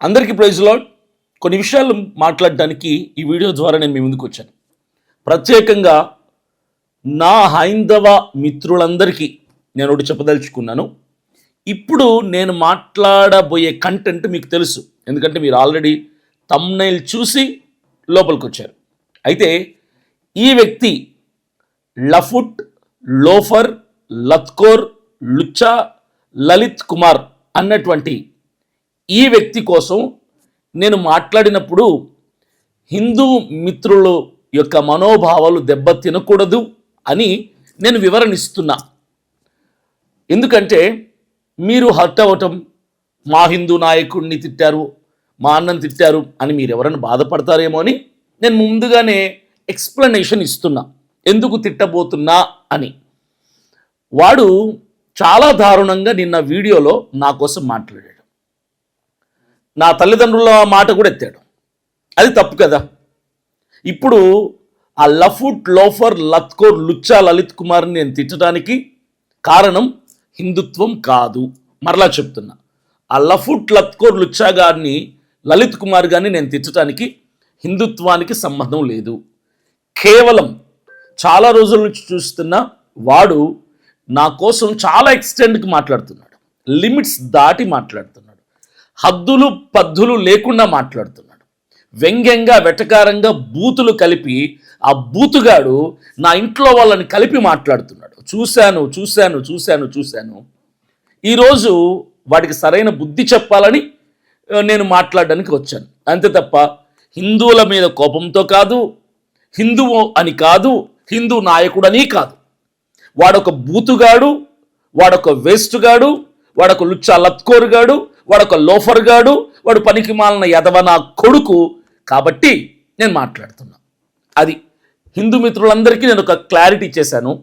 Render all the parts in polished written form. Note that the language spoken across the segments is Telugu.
అందరికీ ప్రైజ్ లార్డ్. కొన్ని విషయాలు మాట్లాడడానికి ఈ వీడియో ద్వారా నేను మీ ముందుకు వచ్చాను. ప్రత్యేకంగా నా హైందవ మిత్రులందరికీ నేను ఒకటి చెప్పదలుచుకున్నాను. ఇప్పుడు నేను మాట్లాడబోయే కంటెంట్ మీకు తెలుసు, ఎందుకంటే మీరు ఆల్రెడీ థంబ్నెయిల్ చూసి లోపలికి వచ్చారు. అయితే ఈ వ్యక్తి లఫుట్, లోఫర్, లత్కోర్, లుచ్చా, లలిత్ కుమార్ అన్నటువంటి ఈ వ్యక్తి కోసం నేను మాట్లాడినప్పుడు హిందూ మిత్రుల యొక్క మనోభావాలు దెబ్బతినకూడదు అని నేను వివరణిస్తున్నా. ఎందుకంటే మీరు హర్ట్ అవ్వటం, మా హిందూ నాయకుడిని తిట్టారు, మా అన్నని తిట్టారు అని మీరు ఎవరైనా బాధపడతారేమో అని నేను ముందుగానే ఎక్స్ప్లెనేషన్ ఇస్తున్నా, ఎందుకు తిట్టబోతున్నా అని. వాడు చాలా దారుణంగా నిన్న వీడియోలో నా కోసం మాట్లాడాడు. నా తల్లిదండ్రుల మాట కూడా ఎత్తాడు. అది తప్పు కదా. ఇప్పుడు ఆ లఫుట్, లోఫర్, లత్కోర్, లుచ్చా, లలిత్ కుమార్ని నేను తిట్టడానికి కారణం హిందుత్వం కాదు. మరలా చెప్తున్నా, ఆ లఫుట్, లత్కోర్, లుచ్చా గారిని, లలిత్ కుమార్ గారిని నేను తిట్టడానికి హిందుత్వానికి సంబంధం లేదు. కేవలం చాలా రోజుల నుంచి చూస్తున్నా వాడు నా కోసం చాలా ఎక్స్టెండ్కి మాట్లాడుతున్నాడు, లిమిట్స్ దాటి మాట్లాడుతున్నాడు, హద్దులు పద్దులు లేకుండా మాట్లాడుతున్నాడు, వ్యంగ్యంగా వెటకారంగా బూతులు కలిపి ఆ బూతుగాడు నా ఇంట్లో వాళ్ళని కలిపి మాట్లాడుతున్నాడు. చూశాను. ఈరోజు వాడికి సరైన బుద్ధి చెప్పాలని నేను మాట్లాడడానికి వచ్చాను. అంతే తప్ప హిందువుల మీద కోపంతో కాదు, హిందువు అని కాదు, హిందూ నాయకుడని కాదు. వాడొక బూతుగాడు, వాడొక వేస్టుగాడు, వాడొక లుచ్చా లత్కోర్ గాడు, వాడొక లోఫర్ గాడు, వాడు పనికి మాలిన యదవ నా కొడుకు. కాబట్టి నేను మాట్లాడుతున్నా. అది హిందూ మిత్రులందరికీ నేను ఒక క్లారిటీ చేశాను.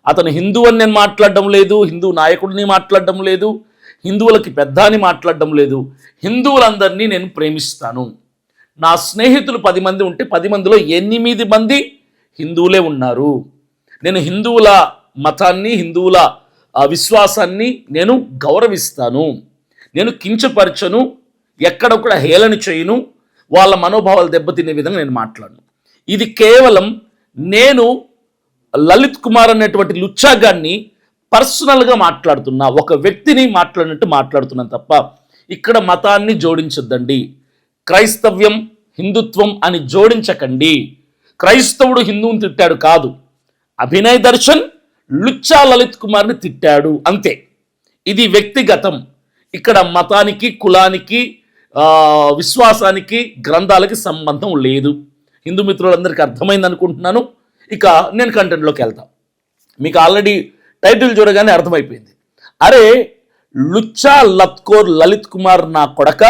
అతను హిందూ అని నేను మాట్లాడడం లేదు, హిందూ నాయకుడిని మాట్లాడడం లేదు, హిందువులకి పెద్ద అని మాట్లాడడం లేదు. హిందువులందరినీ నేను ప్రేమిస్తాను. నా స్నేహితులు 10 మంది ఉంటే 10 మందిలో 8 మంది హిందువులే ఉన్నారు. నేను హిందువుల మతాన్ని, హిందువుల విశ్వాసాన్ని నేను గౌరవిస్తాను. నేను కించపరచను, ఎక్కడ కూడా హేళన చేయను, వాళ్ళ మనోభావాలు దెబ్బతినే విధంగా నేను మాట్లాడను. ఇది కేవలం నేను లలిత్ కుమార్ అనేటువంటి లుచ్చా గారిని పర్సనల్గా మాట్లాడుతున్నా, ఒక వ్యక్తిని మాట్లాడినట్టు మాట్లాడుతున్నాను తప్ప ఇక్కడ మతాన్ని జోడించొద్దండి. క్రైస్తవ్యం, హిందుత్వం అని జోడించకండి. క్రైస్తవుడు హిందువుని తిట్టాడు కాదు, అభినయ్ దర్శన్ లుచ్చా లలిత్ కుమార్ని తిట్టాడు, అంతే. ఇది వ్యక్తిగతం. ఇక్కడ మతానికి, కులానికి, విశ్వాసానికి, గ్రంథాలకి సంబంధం లేదు. హిందూ మిత్రులందరికీ అర్థమైంది అనుకుంటున్నాను. ఇక నేను కంటెంట్లోకి వెళ్తాను. మీకు ఆల్రెడీ టైటిల్ చూడగానే అర్థమైపోయింది. అరే లుచ్చా లత్కోర్ లలిత్ కుమార్ నా కొడక,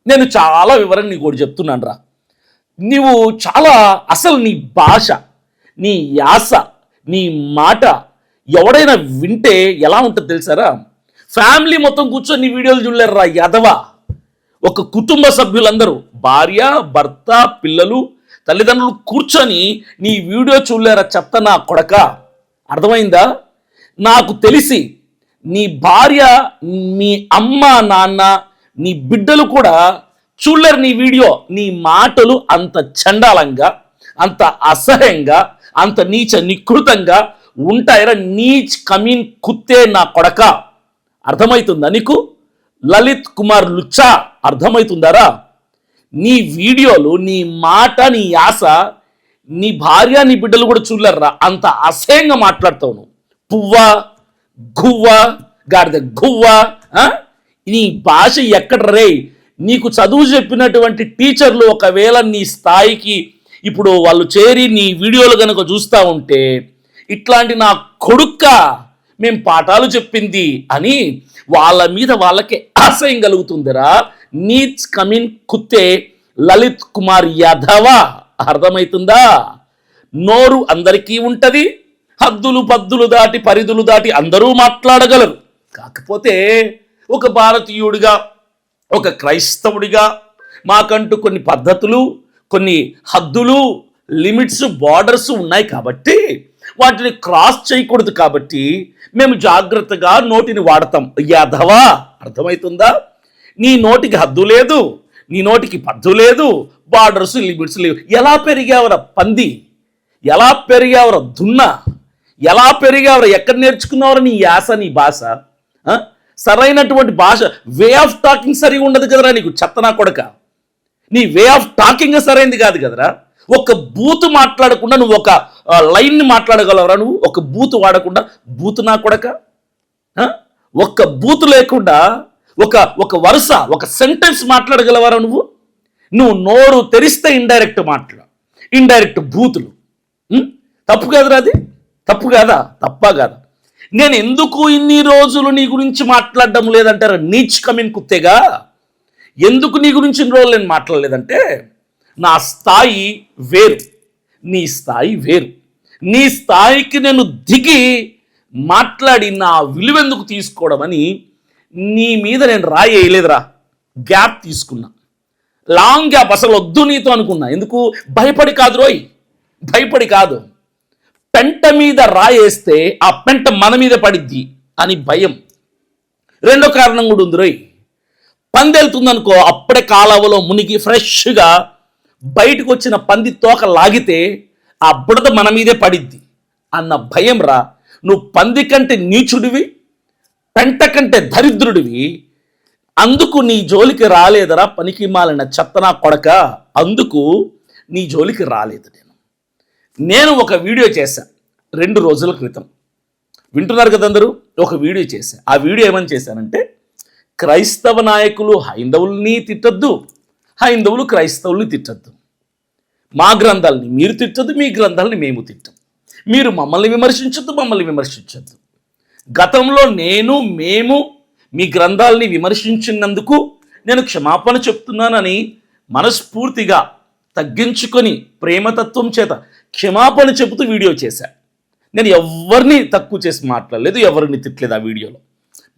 నేను చాలా వివరంగా నీకు ఒకటి చెప్తున్నాను రా. నీవు చాలా అసలు నీ భాష, నీ యాస, నీ మాట ఎవడైనా వింటే ఎలా ఉంటుందో తెలుసారా? ఫ్యామిలీ మొత్తం కూర్చొని నీ వీడియోలు చూడలేరు రా యదవ. ఒక కుటుంబ సభ్యులందరూ, భార్య, భర్త, పిల్లలు, తల్లిదండ్రులు కూర్చొని నీ వీడియో చూడలేరా చెత్త నా కొడక. అర్థమైందా? నాకు తెలిసి నీ భార్య, నీ అమ్మ, నాన్న, నీ బిడ్డలు కూడా చూడలేరు నీ వీడియో. నీ మాటలు అంత చండాలంగా, అంత అసహ్యంగా, అంత నీచ నికృతంగా ఉంటాయరా. నీచ్ కమీన్ కుత్తే నా కొడక. అర్థమవుతుందా నీకు? లలిత్ కుమార్ లుచ్చా అర్థమవుతుందారా? నీ వీడియోలు, నీ మాట, నీ యాస, నీ భార్య, నీ బిడ్డలు కూడా చూడలేరురా. అంత అసహ్యంగా మాట్లాడతావు నువ్వు. పువ్వా, గువ్వా, గాడిద గువ్వా. నీ భాష ఎక్కడ రే? నీకు చదువు చెప్పినటువంటి టీచర్లు ఒకవేళ నీ స్థాయికి ఇప్పుడు వాళ్ళు చేరి నీ వీడియోలు కనుక చూస్తూ ఉంటే, ఇట్లాంటి నా కొడుక్క మేం పాఠాలు చెప్పింది అని వాళ్ళ మీద వాళ్ళకి అసహ్యం కలుగుతుందిరా. నీచ్ కమిన్ కుత్తే లలిత్ కుమార్ యాదవ. అర్థమవుతుందా? నోరు అందరికీ ఉంటది, హద్దులు పద్దులు దాటి, పరిధులు దాటి అందరూ మాట్లాడగలరు. కాకపోతే ఒక భారతీయుడిగా, ఒక క్రైస్తవుడిగా మాకంటూ కొన్ని పద్ధతులు, కొన్ని హద్దులు, లిమిట్స్, బార్డర్స్ ఉన్నాయి కాబట్టి వాటిని క్రాస్ చేయకూడదు. కాబట్టి మేము జాగ్రత్తగా నోటిని వాడతాం. యాదవా, అర్థమవుతుందా? నీ నోటికి హద్దు లేదు, నీ నోటికి పద్దు లేదు, బార్డర్స్ లిమిట్స్ లేవు. ఎలా పెరిగావరా పంది? ఎలా పెరిగావరా దున్నా? ఎలా పెరిగావరా? ఎక్కడ నేర్చుకున్నావరా నీ యాస, నీ భాష? సరైనటువంటి భాష, వే ఆఫ్ టాకింగ్ సరిగా ఉండదు కదరా నీకు, చెత్తనా కొడక. నీ వే ఆఫ్ టాకింగ్ సరైనది కాదు కదరా. ఒక బూతు మాట్లాడకుండా నువ్వు ఒక లైన్ని మాట్లాడగలవరా? నువ్వు ఒక బూతు వాడకుండా, బూతు నా కొడక. ఒక్క బూతు లేకుండా ఒక వరుస, ఒక సెంటెన్స్ మాట్లాడగలవరా నువ్వు? నువ్వు నోరు తెరిస్తే ఇండైరెక్ట్ మాటలు, ఇండైరెక్ట్ బూతులు. తప్పు కాదురా అది? తప్పు కాదా? తప్పా కాదా? నేను ఎందుకు ఇన్ని రోజులు నీ గురించి మాట్లాడడం లేదంటారా? నీచ్ కమిన్ కుత్తేగా. ఎందుకు నీ గురించి ఇన్ని రోజులు నేను మాట్లాడలేదంటే, నా స్థాయి వేరు, నీ స్థాయి వేరు. నీ స్థాయికి నేను దిగి మాట్లాడి నా విలువెందుకు తీసుకోవడం అని నీ మీద నేను రాయి వేయలేదురా. గ్యాప్ తీసుకున్నా, లాంగ్ గ్యాప్. అసలు వద్దు నీతో అనుకున్నా. ఎందుకు? భయపడి కాదు రోయ్, భయపడి కాదు. పెంట మీద రాయేస్తే ఆ పెంట మన మీద పడిద్ది అని భయం. రెండో కారణం కూడా ఉంది రోయ్. పంది వెళ్తుందనుకో, అప్పుడే కాలవలో మునిగి ఫ్రెష్గా బయటకు వచ్చిన పంది తోక లాగితే ఆ బుడద మన మీదే పడిద్ది అన్న భయం రా. నువ్వు పంది కంటే నీచుడివి, పెంట కంటే దరిద్రుడివి. అందుకు నీ జోలికి రాలేదరా పనికి మాలిన చెత్తనా కొడక. అందుకు నీ జోలికి రాలేదు. నేను ఒక వీడియో చేశాను 2 రోజుల క్రితం. వింటున్నారు కదా అందరూ? ఒక వీడియో చేశాను. ఆ వీడియో ఏమని చేశానంటే, క్రైస్తవ నాయకులు హైందవుల్ని తిట్టద్దు, హైందవులు క్రైస్తవుల్ని తిట్టద్దు. మా గ్రంథాలని మీరు తిట్టద్దు, మీ గ్రంథాలని మేము తిట్టం. మీరు మమ్మల్ని విమర్శించద్దు, మమ్మల్ని విమర్శించద్దు. గతంలో మేము మీ గ్రంథాలని విమర్శించినందుకు నేను క్షమాపణ చెప్తున్నానని మనస్ఫూర్తిగా తగ్గించుకొని ప్రేమతత్వం చేత క్షమాపణ చెబుతూ వీడియో చేశా. నేను ఎవరిని తక్కువ చేసి మాట్లాడలేదు, ఎవరిని తిట్టలేదు. ఆ వీడియోలో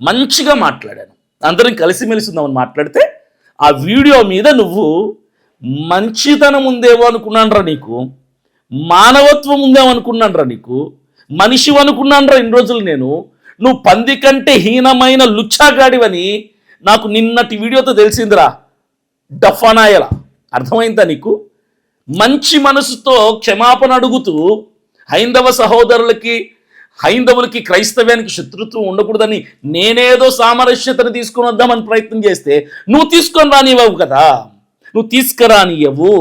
మంచిగా మాట్లాడాను. అందరం కలిసిమెలిసి ఉందామని మాట్లాడితే ఆ వీడియో మీద నువ్వు మంచితనం ఉందేమో అనుకున్నానరా, నీకు మానవత్వం ఉందేమో అనుకున్నానరా, నీకు మనిషి అనుకున్నానరా ఇన్ని రోజులు నేను. నువ్వు పంది కంటే హీనమైన లుచ్చాగాడివని నాకు నిన్నటి వీడియోతో తెలిసిందిరా. డఫానాయలా అర్థమైందా నీకు? మంచి మనసుతో క్షమాపణ అడుగుతూ హైందవ సహోదరులకి, హైందవులకి, క్రైస్తవ్యానికి శత్రుత్వం ఉండకూడదని నేనేదో సామరస్యతను తీసుకొని వద్దామని ప్రయత్నం చేస్తే నువ్వు తీసుకొని రానివ్వవు కదా, నువ్వు తీసుకురానివ్వవు.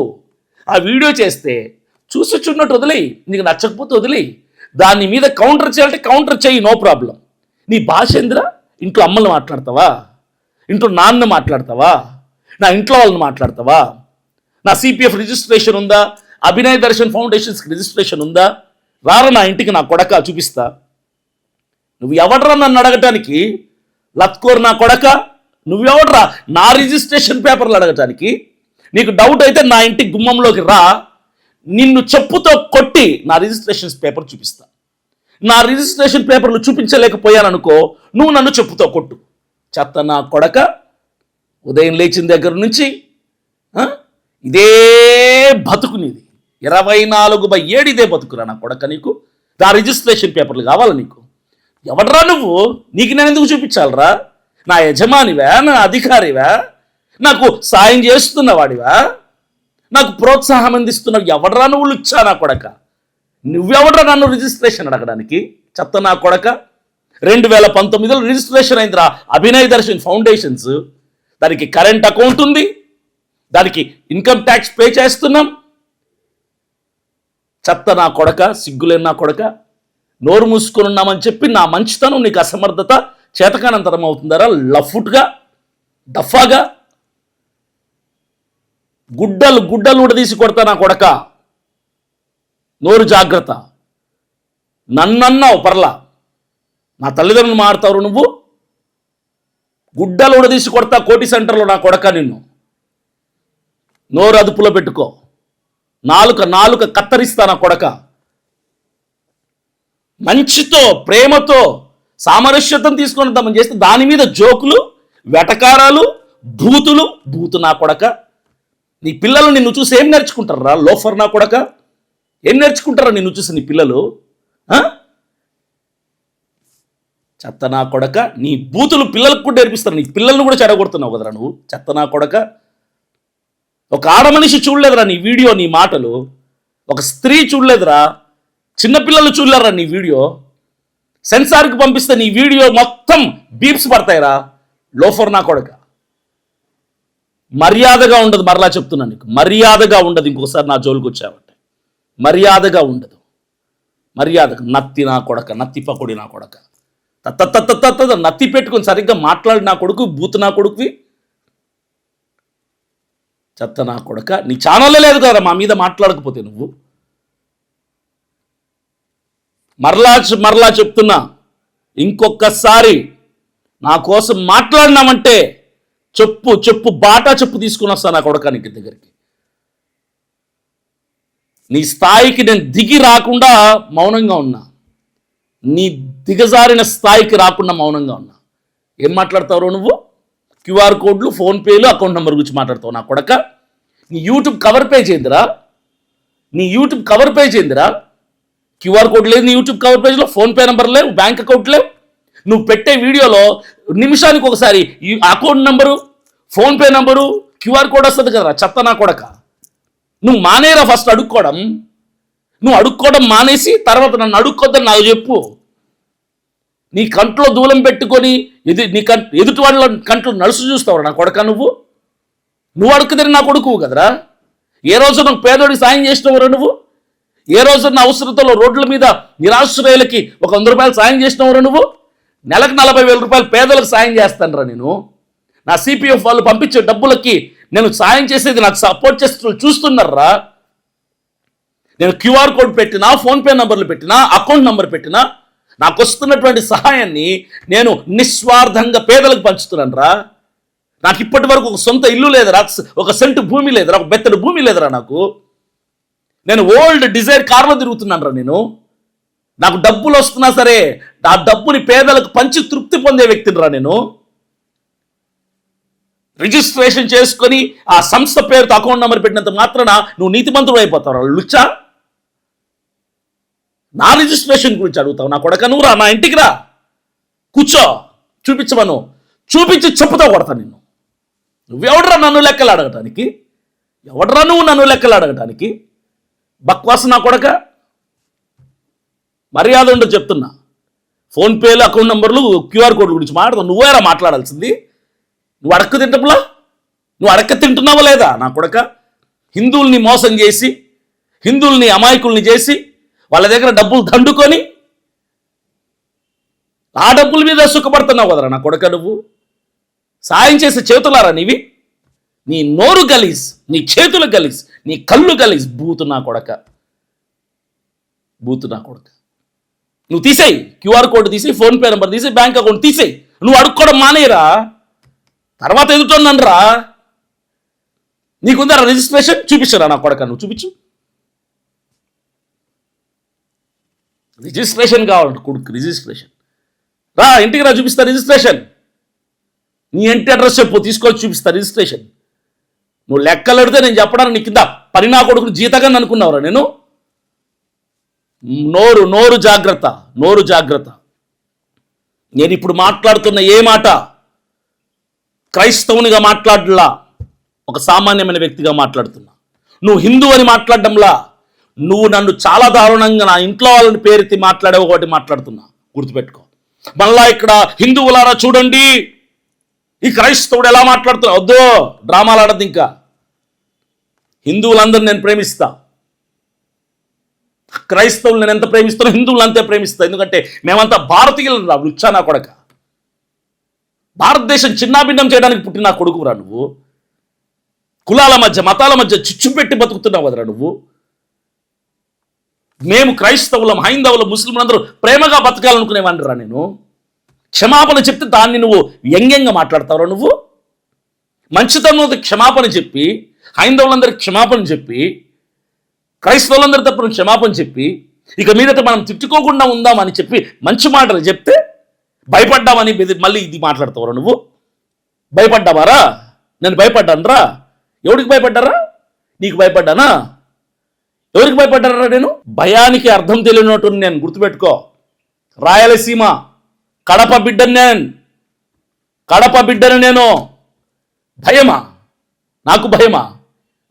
ఆ వీడియో చేస్తే చూసి చూడనట్టు వదిలేయి, నీకు నచ్చకపోతే వదిలేయి. దాని మీద కౌంటర్ చేయాలంటే కౌంటర్ చేయి, నో ప్రాబ్లం. నీ భాష ఏందిరా? ఇంట్లో అమ్మల్ని మాట్లాడతావా? ఇంట్లో నాన్న మాట్లాడతావా? నా ఇంట్లో వాళ్ళని మాట్లాడతావా? నా సిపిఎఫ్ రిజిస్ట్రేషన్ ఉందా? అభినయ్ దర్శన్ ఫౌండేషన్స్కి రిజిస్ట్రేషన్ ఉందా? రారా నా ఇంటికి, నా కొడక చూపిస్తా. నువ్వు ఎవడరా నన్ను అడగటానికి? లత్కోర్ నా కొడక, నువ్వెవడరా నా రిజిస్ట్రేషన్ పేపర్లు అడగటానికి? నీకు డౌట్ అయితే నా ఇంటి గుమ్మంలోకి రా, నిన్ను చెప్పుతో కొట్టి నా రిజిస్ట్రేషన్ పేపర్ చూపిస్తా. నా రిజిస్ట్రేషన్ పేపర్లు చూపించలేకపోయాననుకో, నువ్వు నన్ను చెప్పుతో కొట్టు. చెత్త నా కొడక, ఉదయం లేచిన దగ్గర నుంచి ఇదే బతుకు నీది. 24/7 ఇదే బతుకురా నా కొడక నీకు. నా రిజిస్ట్రేషన్ పేపర్లు కావాలా నీకు? ఎవడరా నువ్వు? నీకు నేను ఎందుకు చూపించాలరా? నా యజమానివా? నా అధికారివా? నాకు సాయం చేస్తున్నవాడివా? నాకు ప్రోత్సాహం అందిస్తున్నావు? ఎవడరా నువ్వు లుచ్చా నా కొడక? నువ్వెవడరా నన్ను రిజిస్ట్రేషన్ అడగడానికి? చెత్త నా కొడక. 2019లో రిజిస్ట్రేషన్ అయిందిరా అభినయ్ దర్శన్ ఫౌండేషన్స్. దానికి కరెంట్ అకౌంట్ ఉంది, దానికి ఇన్కమ్ ట్యాక్స్ పే చేస్తున్నాం. చెత్త నా కొడక, సిగ్గులేని నా కొడక. నోరు మూసుకొని ఉన్నామని చెప్పి నా మంచితనం నీకు అసమర్థత చేతకానంతరం అవుతుందరా? లఫుట్గా, దఫాగా గుడ్డలు ఉడదీసి కొడతా నా కొడక. నోరు జాగ్రత్త. నన్నన్నావు పర్లా, నా తల్లిదండ్రులు మారుతావు నువ్వు. గుడ్డలు ఉడదీసి కొడతా కోటి సెంటర్లో నా కొడక నిన్ను. నోరు అదుపులో పెట్టుకో. నాలుక కత్తరిస్తా నా కొడక. మంచితో, ప్రేమతో, సామరస్యతను తీసుకొని వద్దామని చేస్తే దాని మీద జోకులు, వెటకారాలు, బూతు నా కొడక. నీ పిల్లలు నిన్ను చూసి ఏం నేర్చుకుంటారా? లోఫర్ నా కొడక. ఏం నేర్చుకుంటారా నిన్ను చూసి నీ పిల్లలు? చెత్త నా కొడక. నీ బూతులు పిల్లలకు కూడా నేర్పిస్తారు. నీ పిల్లలను కూడా చెడగొడుతున్నావు కదరా నువ్వు. చెత్త నా కొడక. ఒక ఆడమనిషి చూడలేదురా నీ వీడియో, నీ మాటలు. ఒక స్త్రీ చూడలేదురా, చిన్నపిల్లలు చూడలేరా నీ వీడియో. సెన్సార్కి పంపిస్తే నీ వీడియో మొత్తం బీప్స్ పడతాయిరా, లోఫర్ నా కొడక. మర్యాదగా ఉండదు, మరలా చెప్తున్నా నీకు, మర్యాదగా ఉండదు. ఇంకొకసారి నా జోలికి వచ్చావంటే మర్యాదగా ఉండదు. మర్యాదగా నత్తి నా కొడక, నత్తి పకోడి నా కొడక, నత్తి పెట్టుకొని సరిగ్గా మాట్లాడి నా కొడుకు, బూత్ నా కొడుకువి, చెత్త నా కొడక. నీ ఛానల్లో లేదు కదా మా మీద మాట్లాడకపోతే నువ్వు. మరలా చెప్తున్నా, ఇంకొకసారి నా కోసం మాట్లాడినామంటే చెప్పు బాటా చెప్పు తీసుకుని వస్తా నా కొడక నీకు దగ్గరికి. నీ స్థాయికి నేను దిగి రాకుండా మౌనంగా ఉన్నా, నీ దిగజారిన స్థాయికి రాకుండా మౌనంగా ఉన్నా. ఏం మాట్లాడతావు నువ్వు? క్యూఆర్ కోడ్లు, ఫోన్పేలు, అకౌంట్ నెంబర్ గురించి మాట్లాడతావు నా కొడక. నీ యూట్యూబ్ కవర్ పేజ్ ఏందిరా? క్యూఆర్ కోడ్ లేదు నీ యూట్యూబ్ కవర్ పేజ్లో, ఫోన్పే నెంబర్ లేవు, బ్యాంక్ అకౌంట్ లేవు. నువ్వు పెట్టే వీడియోలో నిమిషానికి ఒకసారి ఈ account number, PhonePe number, QR code వస్తుంది కదరా, చెత్త నా కొడక. నువ్వు మానేరా ఫస్ట్ అడుక్కోవడం. నువ్వు అడుక్కోవడం మానేసి తర్వాత నన్ను అడుక్కోద్దని నాకు చెప్పు. నీ కంట్లో దూలం పెట్టుకొని ఎదుటి వాళ్ళ కంట్లో నడుసు చూస్తావు నా కొడక. నువ్వు అడుక్కుదని నా కొడుకు కదరా. ఏ రోజు నువ్వు పేదోడికి సాయం చేసినవరా నువ్వు? ఏ రోజు నా అవసరతలో రోడ్ల మీద నిరాశ్రయులకి ఒక 100 రూపాయలు సాయం చేసినవరా నువ్వు? నెలకు 40,000 రూపాయలు పేదలకు సాయం చేస్తానరా నేను. నా సిపిఎఫ్ వాళ్ళు పంపించే డబ్బులకి నేను సాయం చేసేది, నాకు సపోర్ట్ చేస్తూ చూస్తున్నారా. నేను క్యూఆర్ కోడ్ పెట్టినా, ఫోన్పే నంబర్లు పెట్టినా, అకౌంట్ నంబర్ పెట్టినా, నాకు వస్తున్నటువంటి సహాయాన్ని నేను నిస్వార్థంగా పేదలకు పంచుతున్నాను రా. నాకు ఇప్పటి వరకు ఒక సొంత ఇల్లు లేదురా, ఒక సెంటు భూమి లేదురా, ఒక బెత్తడి భూమి లేదురా నాకు. నేను ఓల్డ్ డిజైర్ కార్లో తిరుగుతున్నాను రా నేను. నాకు డబ్బులు వస్తున్నా సరే ఆ డబ్బుని పేదలకు పంచి తృప్తి పొందే వ్యక్తిని రా నేను. రిజిస్ట్రేషన్ చేసుకొని ఆ సంస్థ పేరుతో అకౌంట్ నెంబర్ పెట్టినంత మాత్రాన నువ్వు నీతిమంతుడు అయిపోతావు లుచ్చా. నా రిజిస్ట్రేషన్ గురించి అడుగుతావు నా కొడక. నువ్వు రా నా ఇంటికి రా, కూర్చో, చూపించమను, చూపించి చెప్పుతో కొడతా నిన్ను. నువ్వెవడరా నన్ను లెక్కలు అడగటానికి? ఎవడరా నువ్వు నన్ను లెక్కలు అడగటానికి? బక్వాస్ నా కొడక. మర్యాద ఉండదు చెప్తున్నా. ఫోన్పేలు, అకౌంట్ నెంబర్లు, క్యూఆర్ కోడ్ గురించి మాట్లాడతావు. నువ్వేరా మాట్లాడాల్సింది? నువ్వు అడక్క తింటపులా? నువ్వు అడక్క తింటున్నావా లేదా నా కొడక? హిందువుల్ని మోసం చేసి, హిందువుల్ని అమాయకుల్ని చేసి, వాళ్ళ దగ్గర డబ్బులు దండుకొని ఆ డబ్బుల మీద సుఖపడుతున్నావు కదరా నా కొడక. నువ్వు సాయం చేసే చేతులారా నీవి? నీ నోరు గలీజ్, నీ చేతులు గలీజ్, నీ కళ్ళు గలీజ్. బూతు నా కొడక. నువ్వు తీసేయి, క్యూఆర్ కోడ్ తీసేయి, ఫోన్పే నెంబర్ తీసేయి, బ్యాంక్ అకౌంట్ తీసేయి. నువ్వు అడుక్కోవడం మానేరా, తర్వాత ఎదుటోన్నానరా. నీకుందా రిజిస్ట్రేషన్? చూపించరా నా కొడక. నువ్వు చూపించు. రిజిస్ట్రేషన్ కావాలంట కొడుకు, రిజిస్ట్రేషన్. రా ఇంటికి రా, చూపిస్తా రిజిస్ట్రేషన్. నీ ఇంటి అడ్రస్ చెప్పు, తీసుకొచ్చి చూపిస్తా రిజిస్ట్రేషన్. నువ్వు లెక్కలు అడితే నేను చెప్పడానికి నీ కింద పని నా కొడుకుని జీతగా అనుకున్నావురా నేను. నోరు జాగ్రత్త. నేను ఇప్పుడు మాట్లాడుతున్న ఏ మాట క్రైస్తవునిగా మాట్లాడలా, ఒక సామాన్యమైన వ్యక్తిగా మాట్లాడుతున్నా. నువ్వు హిందూ అని మాట్లాడడంలా, నువ్వు నన్ను చాలా దారుణంగా నా ఇంట్లో వాళ్ళని పేరెత్తి మాట్లాడే ఒకటి మాట్లాడుతున్నా, గుర్తుపెట్టుకో. మళ్ళా ఇక్కడ హిందువులారా చూడండి ఈ క్రైస్తవుడు ఎలా మాట్లాడుతున్నా. వద్దు, డ్రామాలు ఆడద్దు. ఇంకా హిందువులందరూ నేను ప్రేమిస్తా. క్రైస్తవులు నేను ఎంత ప్రేమిస్తానో హిందువులు అంతే ప్రేమిస్తా. ఎందుకంటే మేమంతా భారతీయులు రా, రుచ్చా నా కొడక. భారతదేశం చిన్నాభిన్నం చేయడానికి పుట్టిన నా కొడుకురా నువ్వు. కులాల మధ్య, మతాల మధ్య చిచ్చు పెట్టి బతుకుతున్నావు కదరా నువ్వు. మేము క్రైస్తవులం, హైందవులం, ముస్లింలు అందరూ ప్రేమగా బతకాలనుకునేవాడిని రా నేను. క్షమాపణ చెప్తే దాన్ని నువ్వు వ్యంగ్యంగా మాట్లాడతావురా నువ్వు. మంచితనం క్షమాపణ చెప్పి, హైందవులందరికీ క్షమాపణ చెప్పి, క్రైస్తవులందరి తప్పున క్షమాపణ చెప్పి, ఇక మీదట మనం తిట్టుకోకుండా ఉందామని చెప్పి మంచి మాటలు చెప్తే భయపడ్డామని మళ్ళీ ఇది మాట్లాడతావురా నువ్వు. భయపడ్డావారా? నేను భయపడ్డాను రా. ఎవరికి భయపడ్డారా? నీకు భయపడ్డానా? ఎవరికి భయపడ్డారా నేను? భయానికి అర్థం తెలియనట్టు నేను, గుర్తుపెట్టుకో. రాయలసీమ కడప బిడ్డను నేను. భయమా? నాకు భయమా?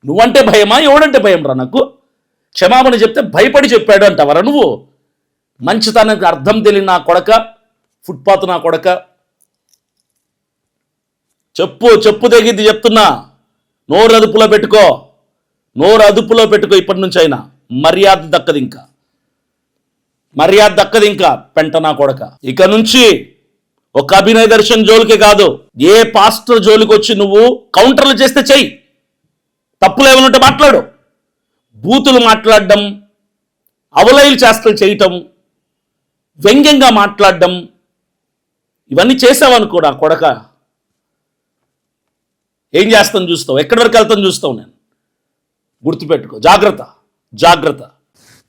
నువ్వంటే భయమా, ఎవడంటే భయం రా నాకు? క్షమాపణ చెప్తే భయపడి చెప్పాడు అంటావరా నువ్వు? మంచితనానికి అర్థం తెలియని నా కొడక, ఫుట్పాత్ నా కొడక. చెప్పు తెగిద్ది చెప్తున్నా. నోరు అదుపులో పెట్టుకో ఇప్పటి నుంచి అయినా. మర్యాద దక్కది ఇంకా పెంట నా కొడక. ఇక నుంచి ఒక అభినయ దర్శన్ జోలికి కాదు, ఏ పాస్టర్ జోలికి వచ్చి నువ్వు కౌంటర్లు చేస్తే చెయ్యి, తప్పులు ఏమైనా ఉంటే మాట్లాడు. బూతులు మాట్లాడడం, అవలైలు చేష్టలు చేయటం, వ్యంగ్యంగా మాట్లాడడం, ఇవన్నీ చేసావనుకో నా కొడక, ఏం చేస్తాను చూస్తావు, ఎక్కడి వరకు వెళ్తాను చూస్తావు. నేను గుర్తుపెట్టుకో, జాగ్రత్త.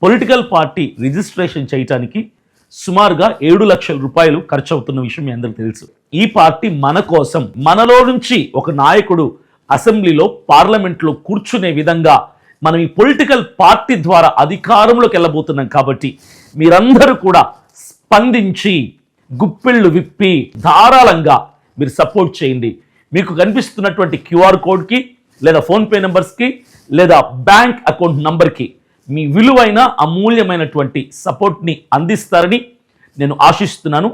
పొలిటికల్ పార్టీ రిజిస్ట్రేషన్ చేయటానికి సుమారుగా 7 లక్షల రూపాయలు ఖర్చు అవుతున్న విషయం మీ అందరికీ తెలుసు. ఈ పార్టీ మన కోసం, మనలో నుంచి ఒక నాయకుడు అసెంబ్లీలో, పార్లమెంట్లో కూర్చునే విధంగా మనం ఈ పొలిటికల్ పార్టీ ద్వారా అధికారంలోకి వెళ్ళబోతున్నాం. కాబట్టి మీరందరూ కూడా స్పందించి, గుప్పిళ్ళు విప్పి ధారాళంగా మీరు సపోర్ట్ చేయండి. మీకు కనిపిస్తున్నటువంటి క్యూఆర్ కోడ్కి, లేదా ఫోన్పే నెంబర్స్కి, లేదా బ్యాంక్ అకౌంట్ నంబర్కి మీ విలువైన అమూల్యమైనటువంటి సపోర్ట్ని అందిస్తారని నేను ఆశిస్తున్నాను.